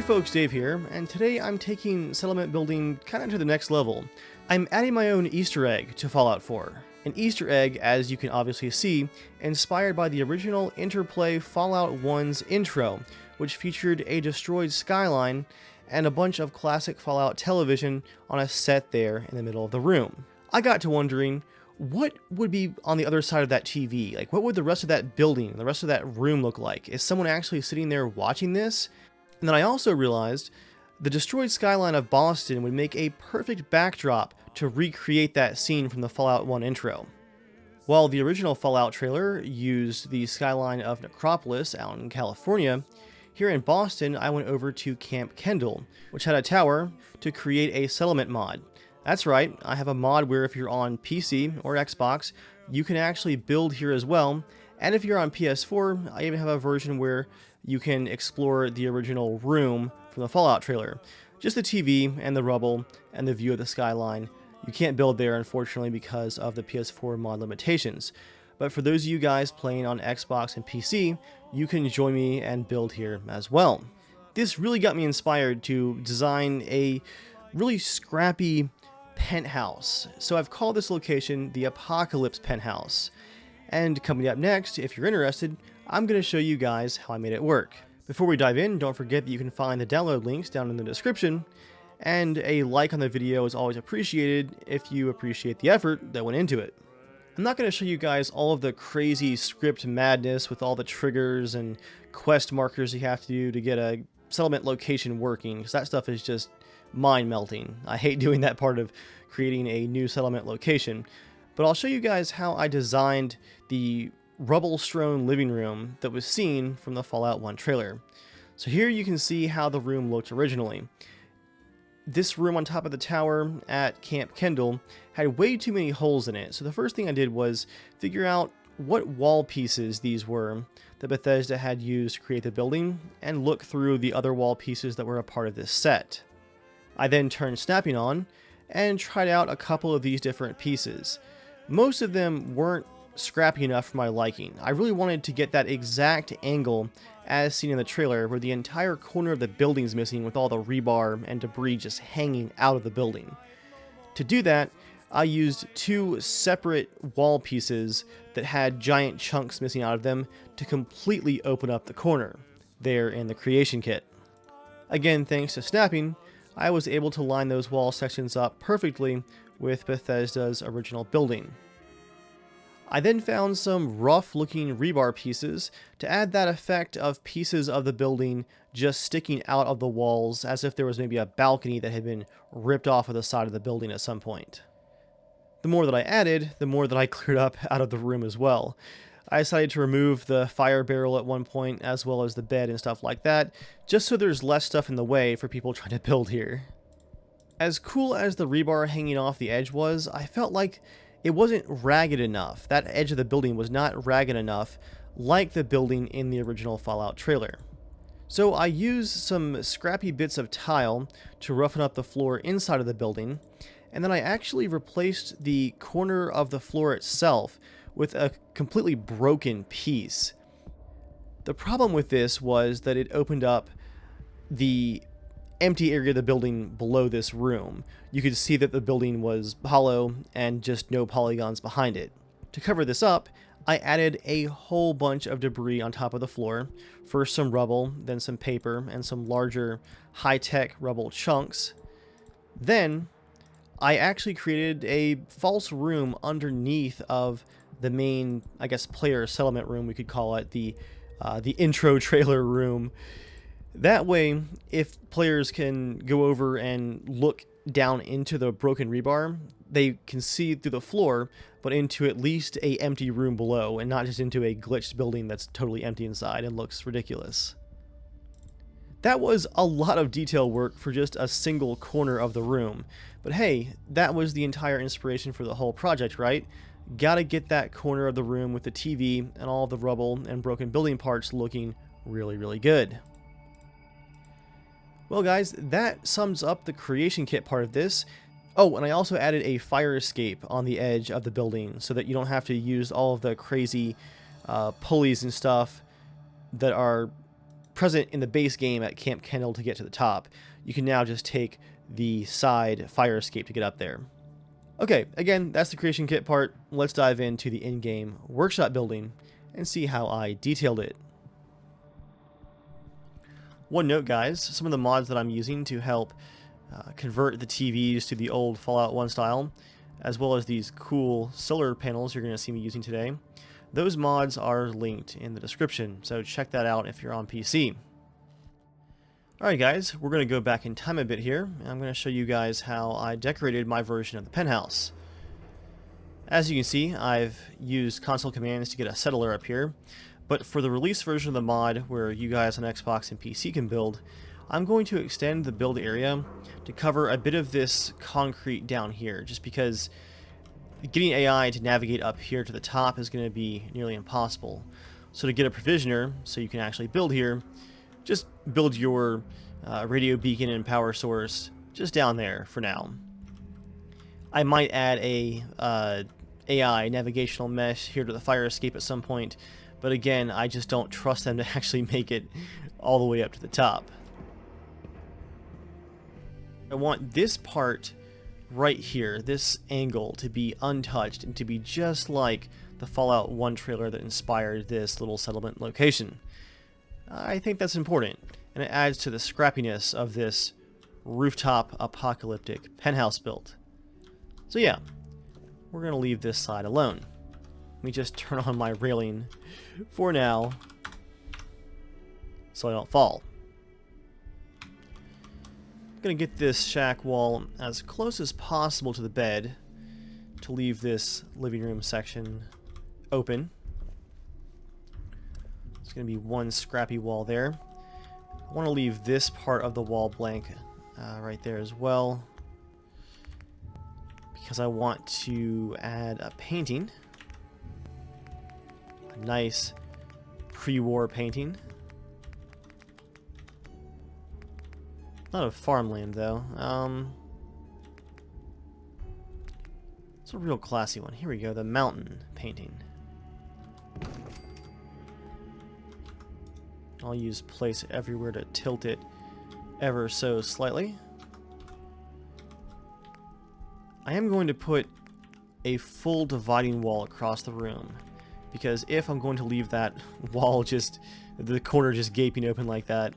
folks, Dave here, and today I'm taking settlement building kind of to the next level. I'm adding my own Easter egg to Fallout 4. An Easter egg, as you can obviously see, inspired by the original Interplay Fallout 1's intro, which featured a destroyed skyline and a bunch of classic Fallout television on a set there in the middle of the room. I got to wondering, what would be on the other side of that TV? Like, what would the rest of that building, the rest of that room look like? Is someone actually sitting there watching this? And then I also realized the destroyed skyline of Boston would make a perfect backdrop to recreate that scene from the Fallout 1 intro. While the original Fallout trailer used the skyline of Necropolis out in California, here in Boston I went over to Camp Kendall, which had a tower, to create a settlement mod. That's right, I have a mod where if you're on PC or Xbox, you can actually build here as well, and if you're on PS4, I even have a version where you can explore the original room from the Fallout trailer. Just the TV and the rubble and the view of the skyline. You can't build there, unfortunately, because of the PS4 mod limitations. But for those of you guys playing on Xbox and PC, you can join me and build here as well. This really got me inspired to design a really scrappy penthouse. So I've called this location the Apocalypse Penthouse. And coming up next, if you're interested, I'm going to show you guys how I made it work. Before we dive in, don't forget that you can find the download links down in the description, and a like on the video is always appreciated if you appreciate the effort that went into it. I'm not going to show you guys all of the crazy script madness with all the triggers and quest markers you have to do to get a settlement location working, because that stuff is just mind-melting. I hate doing that part of creating a new settlement location. But I'll show you guys how I designed the rubble-strewn living room that was seen from the Fallout 1 trailer. So here you can see how the room looked originally. This room on top of the tower at Camp Kendall had way too many holes in it, so the first thing I did was figure out what wall pieces these were that Bethesda had used to create the building, and look through the other wall pieces that were a part of this set. I then turned snapping on and tried out a couple of these different pieces. Most of them weren't scrappy enough for my liking. I really wanted to get that exact angle as seen in the trailer, where the entire corner of the building is missing with all the rebar and debris just hanging out of the building. To do that, I used two separate wall pieces that had giant chunks missing out of them to completely open up the corner there in the creation kit. Again, thanks to snapping, I was able to line those wall sections up perfectly with Bethesda's original building. I then found some rough-looking rebar pieces to add that effect of pieces of the building just sticking out of the walls, as if there was maybe a balcony that had been ripped off of the side of the building at some point. The more that I added, the more that I cleared up out of the room as well. I decided to remove the fire barrel at one point, as well as the bed and stuff like that, just so there's less stuff in the way for people trying to build here. As cool as the rebar hanging off the edge was, I felt like it wasn't ragged enough. That edge of the building was not ragged enough like the building in the original Fallout trailer. So I used some scrappy bits of tile to roughen up the floor inside of the building, and then I actually replaced the corner of the floor itself with a completely broken piece. The problem with this was that it opened up the empty area of the building below this room. You could see that the building was hollow and just no polygons behind it. To cover this up, I added a whole bunch of debris on top of the floor. First some rubble, then some paper, and some larger high-tech rubble chunks. Then I actually created a false room underneath of the main, I guess, player settlement room, we could call it, the intro trailer room. That way, if players can go over and look down into the broken rebar, they can see through the floor, but into at least a empty room below, and not just into a glitched building that's totally empty inside and looks ridiculous. That was a lot of detail work for just a single corner of the room, but hey, that was the entire inspiration for the whole project, right? Gotta get that corner of the room with the TV and all the rubble and broken building parts looking really, really good. Well guys, that sums up the creation kit part of this. Oh, and I also added a fire escape on the edge of the building so that you don't have to use all of the crazy pulleys and stuff that are present in the base game at Camp Kendall to get to the top. You can now just take the side fire escape to get up there. Okay, again, that's the creation kit part. Let's dive into the in-game workshop building and see how I detailed it. One note, guys, some of the mods that I'm using to help convert the TVs to the old Fallout 1 style, as well as these cool solar panels you're going to see me using today, those mods are linked in the description, so check that out if you're on PC. Alright guys, we're going to go back in time a bit here, and I'm going to show you guys how I decorated my version of the penthouse. As you can see, I've used console commands to get a settler up here, but for the release version of the mod where you guys on Xbox and PC can build, I'm going to extend the build area to cover a bit of this concrete down here, just because getting AI to navigate up here to the top is going to be nearly impossible. So to get a provisioner, so you can actually build here, just build your radio beacon and power source just down there for now. I might add a AI navigational mesh here to the fire escape at some point, but again, I just don't trust them to actually make it all the way up to the top. I want this part right here, this angle, to be untouched and to be just like the Fallout 1 trailer that inspired this little settlement location. I think that's important, and it adds to the scrappiness of this rooftop apocalyptic penthouse build. So yeah, we're going to leave this side alone. Let me just turn on my railing for now so I don't fall. I'm going to get this shack wall as close as possible to the bed to leave this living room section open. There's going to be one scrappy wall there. I want to leave this part of the wall blank right there as well, because I want to add a painting. A nice pre-war painting. Not of farmland though. It's a real classy one. Here we go, the mountain painting. I'll use place everywhere to tilt it ever so slightly. I am going to put a full dividing wall across the room, because if I'm going to leave that wall just, the corner just gaping open like that,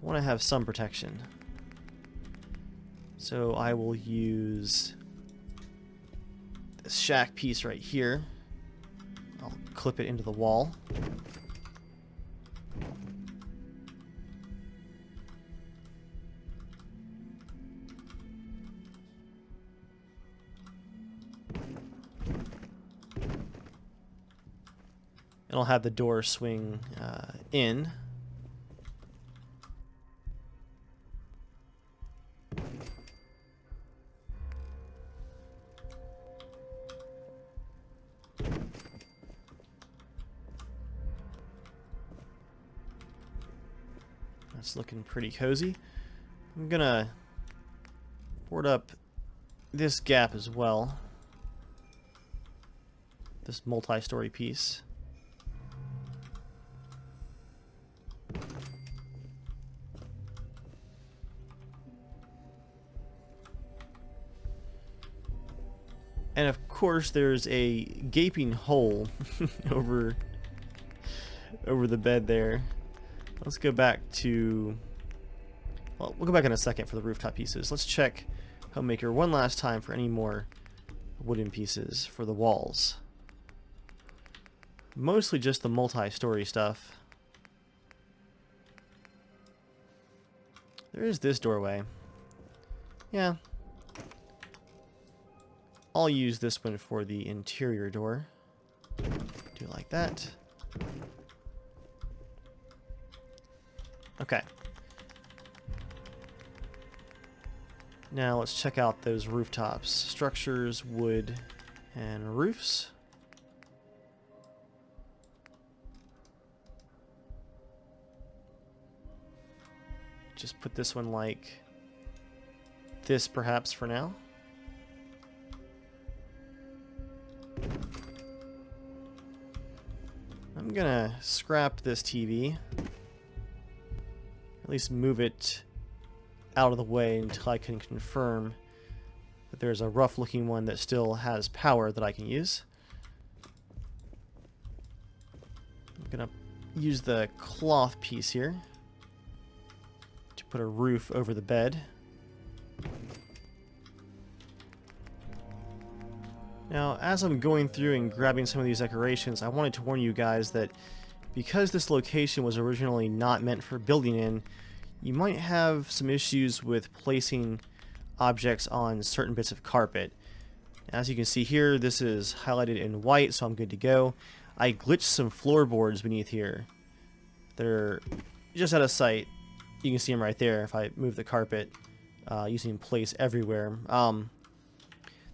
I want to have some protection. So I will use this shack piece right here. I'll clip it into the wall. And I'll have the door swing in. That's looking pretty cozy. I'm gonna board up this gap as well. This multi-story piece. And of course there's a gaping hole over the bed there. Let's go back to, well, we'll go back in a second for the rooftop pieces. Let's check Homemaker one last time for any more wooden pieces for the walls. Mostly just the multi-story stuff. There is this doorway. Yeah. I'll use this one for the interior door. Do it like that. Okay. Now let's check out those rooftops. Structures, wood, and roofs. Just put this one like this perhaps for now. I'm gonna scrap this TV at least move it out of the way until I can confirm that there's a rough looking one that still has power that I can use. I'm gonna use the cloth piece here to put a roof over the bed. Now, as I'm going through and grabbing some of these decorations, I wanted to warn you guys that because this location was originally not meant for building in, you might have some issues with placing objects on certain bits of carpet. As you can see here, this is highlighted in white, so I'm good to go. I glitched some floorboards beneath here that are just out of sight. You can see them right there if I move the carpet using place everywhere.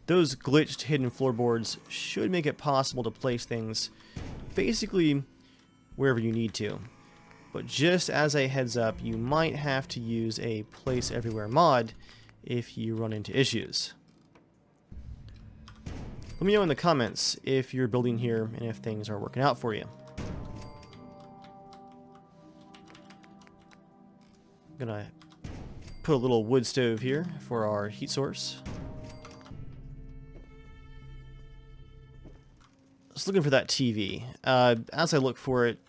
Those glitched hidden floorboards should make it possible to place things basically wherever you need to. But just as a heads up, you might have to use a place everywhere mod if you run into issues. Let me know in the comments if you're building here and if things are working out for you. I'm gonna put a little wood stove here for our heat source. Just looking for that TV. As I look for it,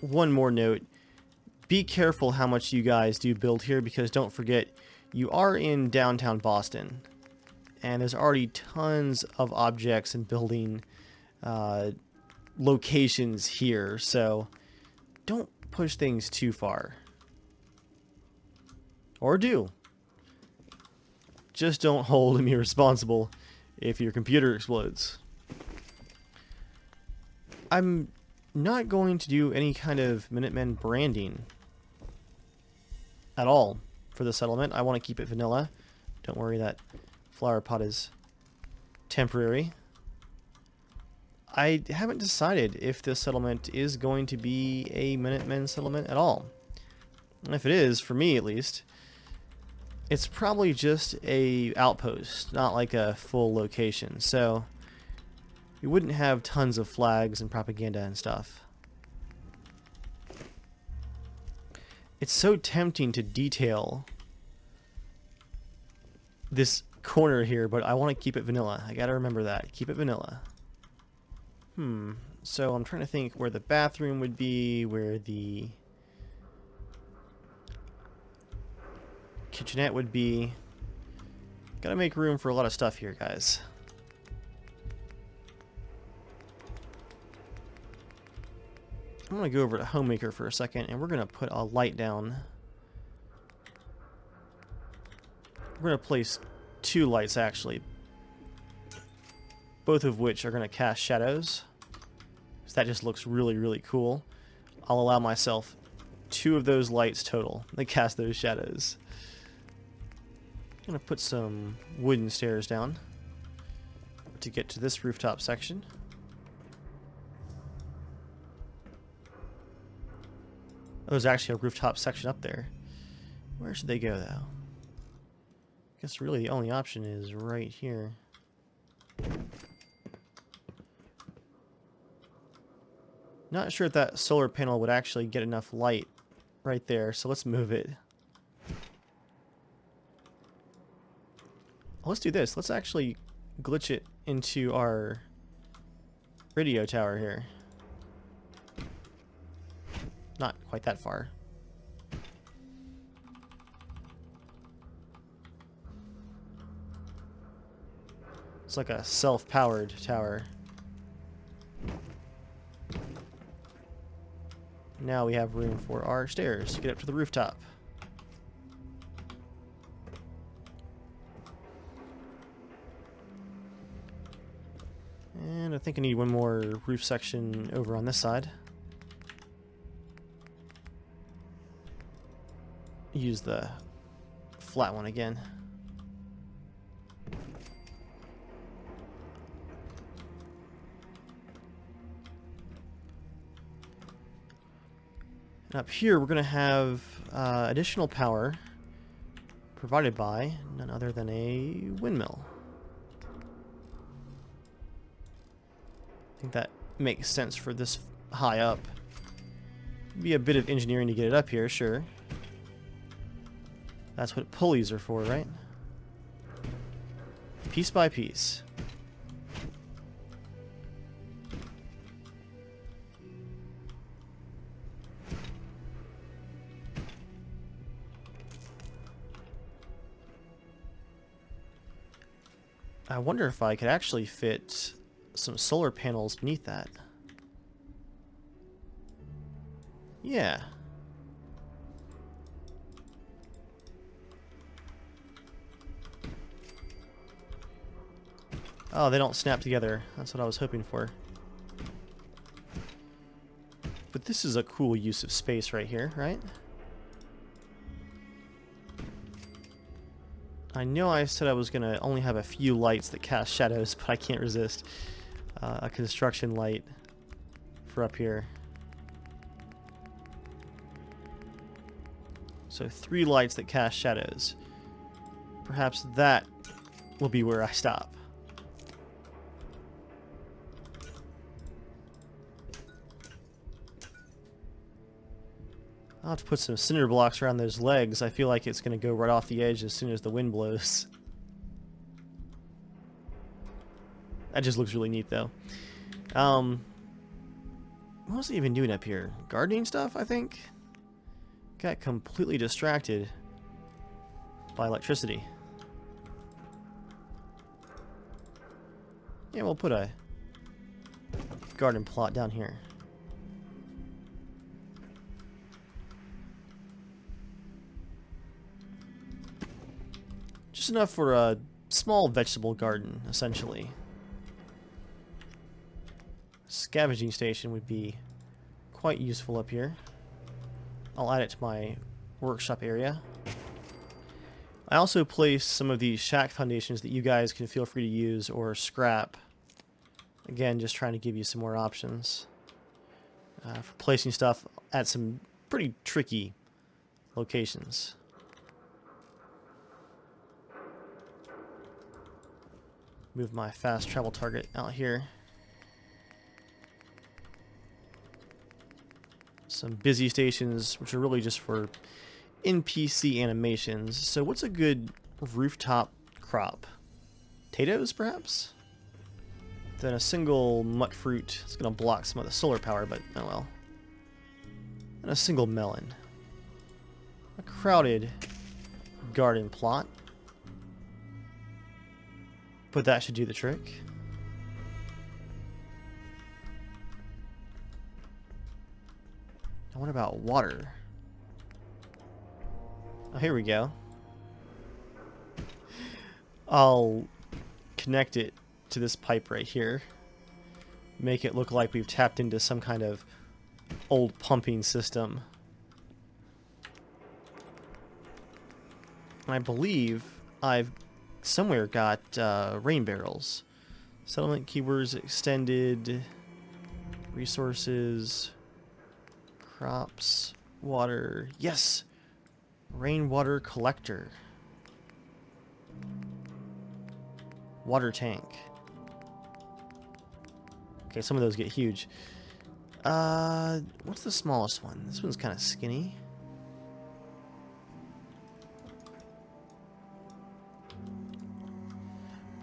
one more note. Be careful how much you guys do build here, because don't forget, you are in downtown Boston. And there's already tons of objects and building locations here, so don't push things too far. Or do. Just don't hold me responsible if your computer explodes. I'm not going to do any kind of Minutemen branding at all for the settlement. I want to keep it vanilla. Don't worry, that flower pot is temporary. I haven't decided if this settlement is going to be a Minutemen settlement at all. And if it is, for me at least, it's probably just a outpost, not like a full location. So we wouldn't have tons of flags and propaganda and stuff. It's so tempting to detail this corner here, but I want to keep it vanilla. I gotta remember that. Keep it vanilla. So I'm trying to think where the bathroom would be, where the kitchenette would be. Gotta make room for a lot of stuff here, guys. I'm going to go over to Homemaker for a second, and we're going to put a light down. We're going to place 2 lights, actually. Both of which are going to cast shadows. So that just looks really, really cool. I'll allow myself 2 of those lights total that cast those shadows. I'm going to put some wooden stairs down to get to this rooftop section. Oh, there's actually a rooftop section up there. Where should they go, though? I guess really the only option is right here. Not sure if that solar panel would actually get enough light right there, so let's move it. Let's do this. Let's actually glitch it into our radio tower here. Not quite that far. It's like a self-powered tower. Now we have room for our stairs to get up to the rooftop. And I think I need one more roof section over on this side. Use the flat one again. And up here we're going to have additional power provided by none other than a windmill. I think that makes sense for this high up. Be a bit of engineering to get it up here, sure. That's what pulleys are for, right? Piece by piece. I wonder if I could actually fit some solar panels beneath that. Yeah. Oh, they don't snap together. That's what I was hoping for. But this is a cool use of space right here, right? I know I said I was going to only have a few lights that cast shadows, but I can't resist a construction light for up here. So 3 lights that cast shadows. Perhaps that will be where I stop. I'll have to put some cinder blocks around those legs. I feel like it's going to go right off the edge as soon as the wind blows. That just looks really neat, though. What was I even doing up here? Gardening stuff, I think? Got completely distracted by electricity. Yeah, we'll put a garden plot down here. Just enough for a small vegetable garden, essentially. Scavenging station would be quite useful up here. I'll add it to my workshop area. I also place some of these shack foundations that you guys can feel free to use or scrap. Again, just trying to give you some more options for placing stuff at some pretty tricky locations. Move my fast travel target out here. Some busy stations, which are really just for NPC animations. So what's a good rooftop crop? Potatoes, perhaps? Then a single mutt fruit. It's going to block some of the solar power, but oh well. And a single melon. A crowded garden plot. But that should do the trick. Now what about water? Oh, here we go. I'll connect it to this pipe right here. Make it look like we've tapped into some kind of old pumping system. And I believe I've somewhere got rain barrels. Settlement keywords extended. Resources. Crops. Water. Yes! Rainwater collector. Water tank. Okay, some of those get huge. What's the smallest one? This one's kind of skinny.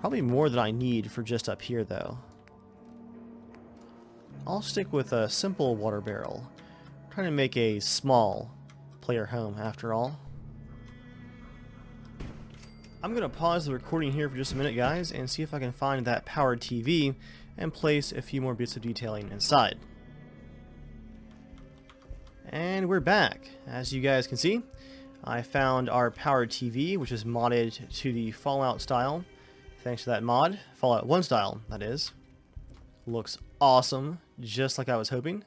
Probably more than I need for just up here, though. I'll stick with a simple water barrel. I'm trying to make a small player home, after all. I'm going to pause the recording here for just a minute, guys, and see if I can find that powered TV and place a few more bits of detailing inside. And we're back. As you guys can see, I found our powered TV, which is modded to the Fallout style. Thanks to that mod, Fallout 1 style, that is. Looks awesome, just like I was hoping.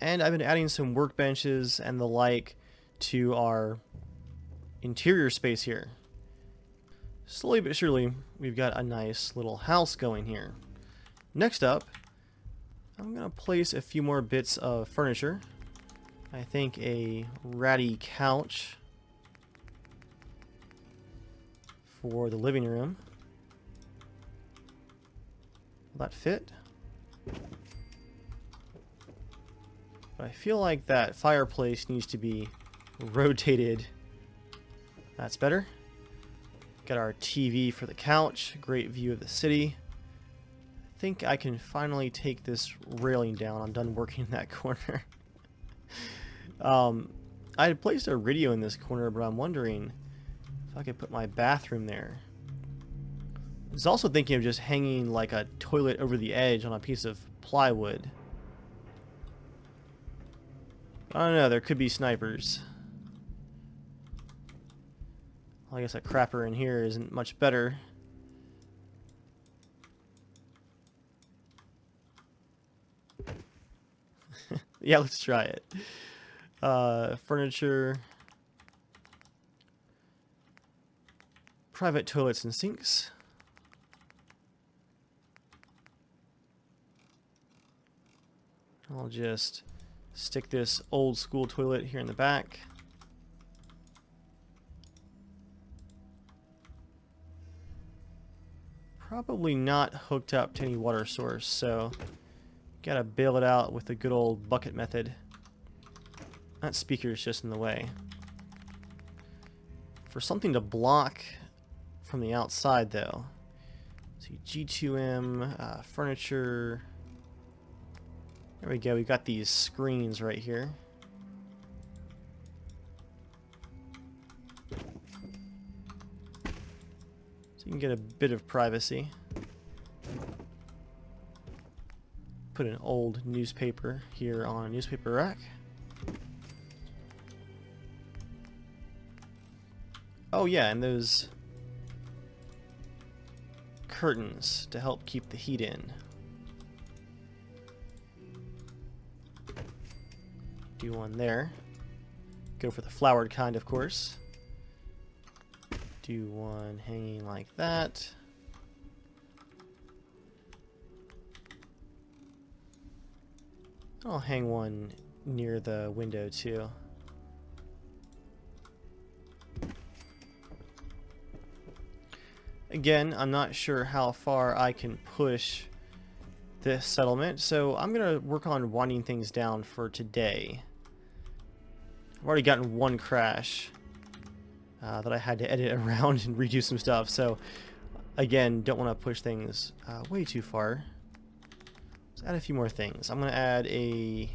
And I've been adding some workbenches and the like to our interior space here. Slowly but surely, we've got a nice little house going here. Next up, I'm going to place a few more bits of furniture. I think a ratty couch for the living room. Will that fit? But I feel like that fireplace needs to be rotated That's better. Got our TV for the couch. Great view of the city. I think I can finally take this railing down. I'm done working in that corner. I had placed a radio in this corner, but I'm wondering if I could put my bathroom there. I was also thinking of just hanging like a toilet over the edge on a piece of plywood. I don't know, there could be snipers. Well, I guess that crapper in here isn't much better. Yeah, let's try it. Furniture. Private toilets and sinks. I'll just stick this old school toilet here in the back. Probably not hooked up to any water source, so gotta bail it out with the good old bucket method. That speaker's just in the way. For something to block from the outside, though. See, G2M, furniture. There we go, we got these screens right here. So you can get a bit of privacy. Put an old newspaper here on a newspaper rack. Oh yeah, and those curtains to help keep the heat in. Do one there. Go for the flowered kind, of course. Do one hanging like that. I'll hang one near the window too. Again, I'm not sure how far I can push this settlement, so I'm gonna work on winding things down for today. I've already gotten one crash that I had to edit around and redo some stuff, so again, don't want to push things way too far. Let's add a few more things. I'm gonna add a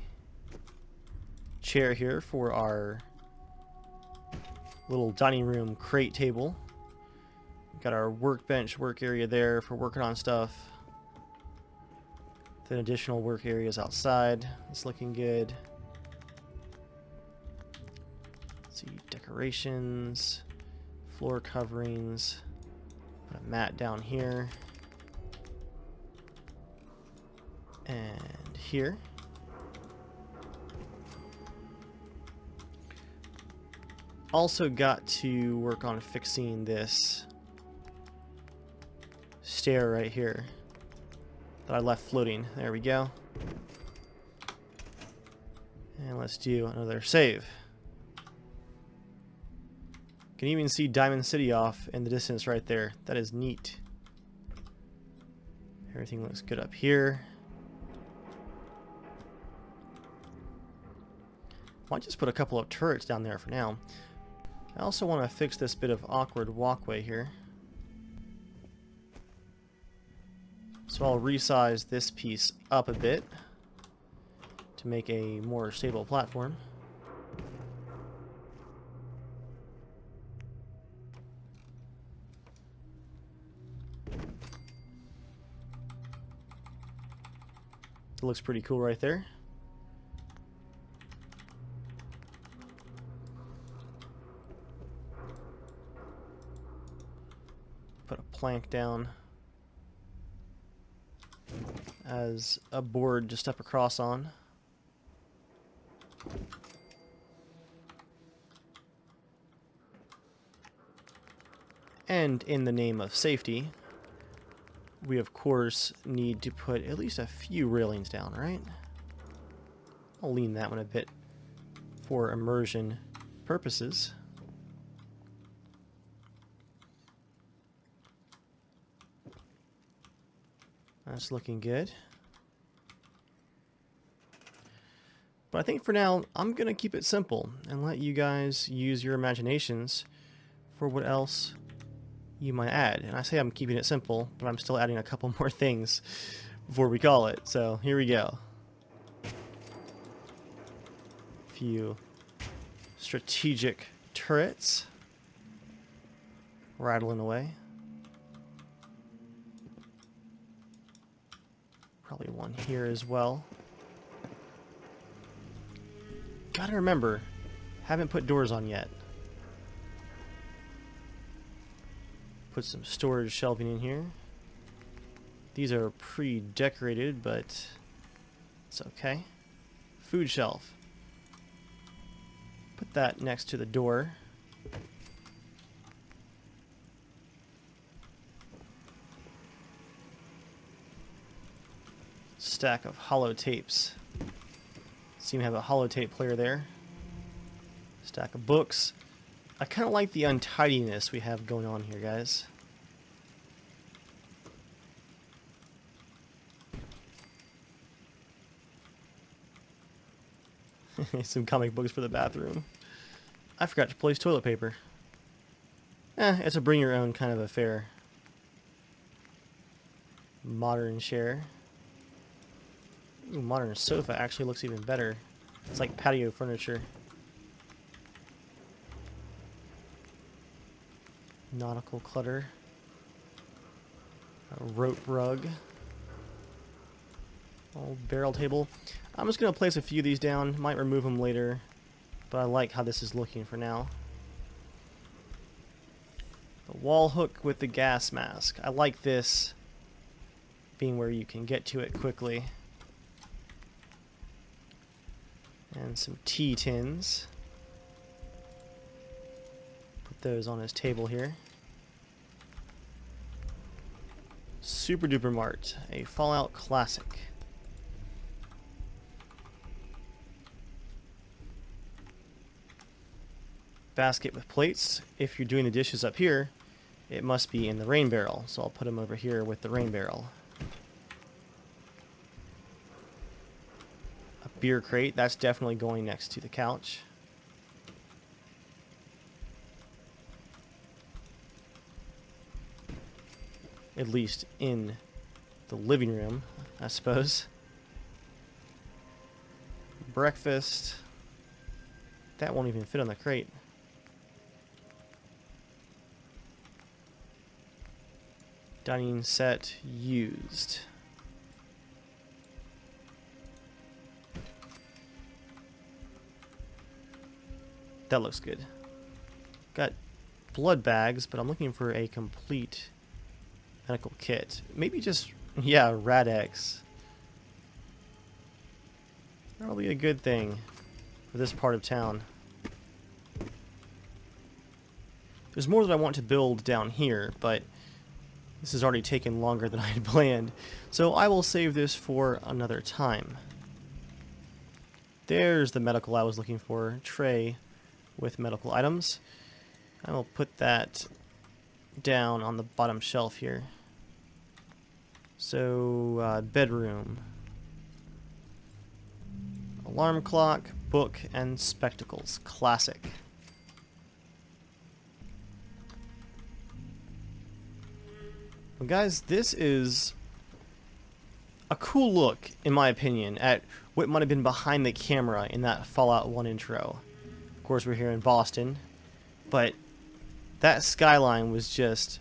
chair here for our little dining room crate table. Got our workbench work area there for working on stuff. Then additional work areas outside. It's looking good. Let's see, decorations, floor coverings. Put a mat down here. And here. Also got to work on fixing this stair right here that I left floating. There we go. And let's do another save. Can even see Diamond City off in the distance right there. That is neat. Everything looks good up here. Might just put a couple of turrets down there for now. I also want to fix this bit of awkward walkway here. So I'll resize this piece up a bit to make a more stable platform. It looks pretty cool right there. Put a plank down as a board to step across on. And in the name of safety, we of course need to put at least a few railings down, right? I'll lean that one a bit for immersion purposes. That's looking good. But I think for now, I'm going to keep it simple and let you guys use your imaginations for what else you might add. And I say I'm keeping it simple, but I'm still adding a couple more things before we call it. So here we go. A few strategic turrets rattling away. Probably one here as well. Gotta remember, haven't put doors on yet. Put some storage shelving in here. These are pre-decorated, but it's okay. Food shelf. Put that next to the door. Stack of holotapes. Seem to have a holotape player there. Stack of books. I kind of like the untidiness we have going on here, guys. Some comic books for the bathroom. I forgot to place toilet paper. It's a bring your own kind of affair. Modern chair. Ooh, modern sofa actually looks even better. It's like patio furniture. Nautical clutter. A rope rug. Old barrel table. I'm just going to place a few of these down. Might remove them later. But I like how this is looking for now. The wall hook with the gas mask. I like this being where you can get to it quickly. And some tea tins. Put those on his table here. Super Duper Mart, a Fallout classic. Basket with plates. If you're doing the dishes up here, it must be in the rain barrel. So I'll put them over here with the rain barrel. Beer crate, that's definitely going next to the couch. At least in the living room, I suppose. Breakfast. That won't even fit on the crate. Dining set used. That looks good. Got blood bags, but I'm looking for a complete medical kit. Maybe just, yeah, Rad-X. Probably a good thing for this part of town. There's more that I want to build down here, but this has already taken longer than I had planned. So I will save this for another time. There's the medical I was looking for. Tray with medical items. I will put that down on the bottom shelf here. So, bedroom. Alarm clock, book, and spectacles. Classic. Well, guys, this is a cool look, in my opinion, at what might have been behind the camera in that Fallout 1 intro. Of course, we're here in Boston, but that skyline was just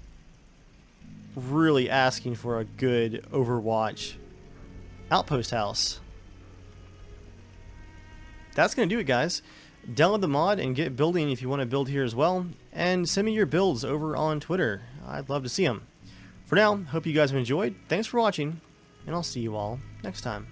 really asking for a good Overwatch outpost house. That's going to do it, guys. Download the mod and get building if you want to build here as well, and send me your builds over on Twitter. I'd love to see them. For now, hope you guys have enjoyed. Thanks for watching, and I'll see you all next time.